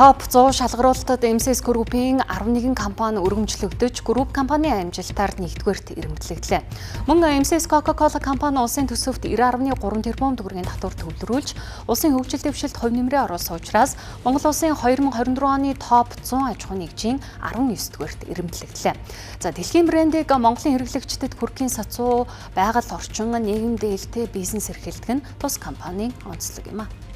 Топ 100 шалгаруулалтад MCS Group-ийн 11 компани өргөмжлөгдөж, Group компани амжилтаар нэгдүгээрт ирэмтлэгдлээ. Мөн MCS Coca-Cola компани улсын төсөвт 90.3 тэрбум төгрөгийн татвар төвлөрүүлж, улсын хөгжил дэвшилт хувь нэмрээ оруулсан учраас Монгол улсын 2024 оны топ 100 аж ахуй нэгжийн 19-дүгээрт ирэмтлэгдлээ. За, дэлхийн брендийг Монголын хэрэглэгчдэд хүргэхийн сацуу, байгаль орчин, нийгэм дээлтэй бизнес эрхэлдэг нь тус компанийн онцлог юм а.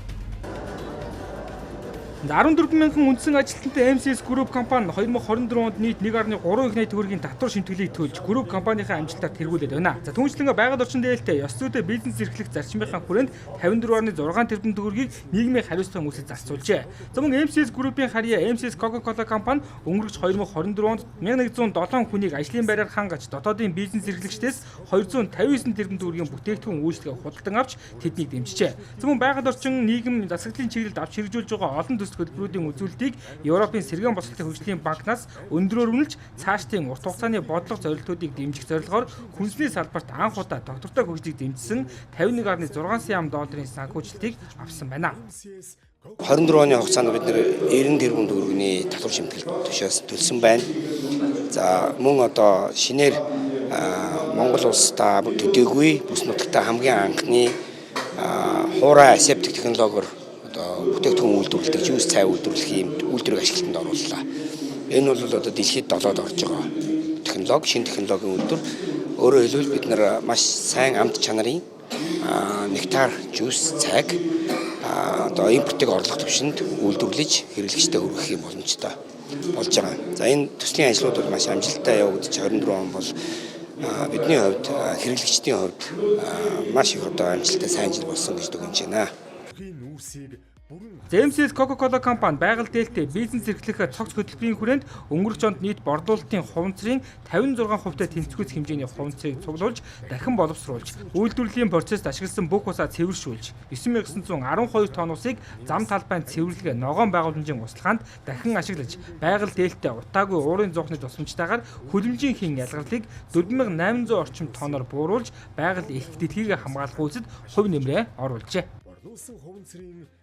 14 мянган үндсэн ажилтнтай MCS Group компани 2024 онд нийт 1.3 их найт төгрөгийн татвар шимтгэлийг төлж Group компанийнхаа амжилтаар тэргүүлээд байна. За, түүнчлэн байгаль орчин дээлтэй ёс зүйтэй бизнес эрхлэх зарчмынхаа хүрээнд 54.6 тэрбум төгрөгийг нийгмийн хариуцлагын үүсэж зарцуулжээ. За, мөн MCS Group-ийн харьяа MCS Coca-Cola компани өнгөрөх 2024 онд 1107 хүнийг ажлын байраар хангаж дотоодын бизнес эрхлэгчдээс 259 тэрбум төгрөгийн бүтээгдэхүүн үйлчлэгээ худалдан авч тэднийг дэмжижээ. За, мөн байгаль орчин нийгэм засаглалын чиглэлд авч хэрэгжүүлж байгаа олон хөтөлбөрүүдийн үзүүлэлтийг Европын сэргээн бослолтын хөгжлийн банкнаас өндрөөр үнэлж цаашдын урт хугацааны бодлого зорилтуудыг дэмжих зорилгоор хүнсний салбарт анх удаа доктортой хөгжлийг дэмжсэн 51.6 сая долларын санхүүжилтийг авсан байна. 24 оны хугацаанд бид 90 тэрбум төгрөгийн татвар шимтгэл төшөөс төлсөн байна. За, мөн одоо шинээр Монгол улстай төдийгүй бүс нутагтаа хамгийн анхны хуурай асептик технологиор бүтээгдэхүүн үйлдвэрлэдэг juice цай үйлдвэрлэхийн үйлдвэрийг ашиглалтанд орууллаа. Энэ бол одоо дэлхийд 7-д орж байгаа технологи, шинэ технологийн үйлдвэр. Өөрөөр хэлбэл бид нар маш сайн амт чанарын нектар juice цайг одоо импортыг орлох түвшинд үйлдвэрлэж хэрэглэгчдэд хүргэх юм боломжтой болж байгаа. За, энэ төслийн ажлууд бол маш амжилттай явагдаж 24 он бол бидний хувьд хэрэглэгчдийн хувьд маш их одоо амжилттай сайн жил болсон гэж дүгнэж байна. MCS Coca-Cola компани байгаль дээлтэй бизнес эрхлэх цогц хөтөлбөрийн хүрээнд өнгөрөх онд нийт борлуулалтын хуванцрын 56%-тай тэнцвэрс хэмжээний хуванцрыг цуглуулж, дахин боловсруулж, үйлдвэрлэлийн процессд ашигласан бүх усаа цэвэршүүлж, 9912 тонн усыг зам талбайн цэвэрлэгээ ногоон байгууламжийн услахаанд дахин ашиглаж, байгаль дээлтэй утаагүй уурын зоохны тусламжтайгаар хүлэмжийн хийн ялгарлыг 4800 орчим тонноор бууруулж, байгаль эрх дэлхийг хамгаалах үйлсэд хувь нэмрээ оруулжээ.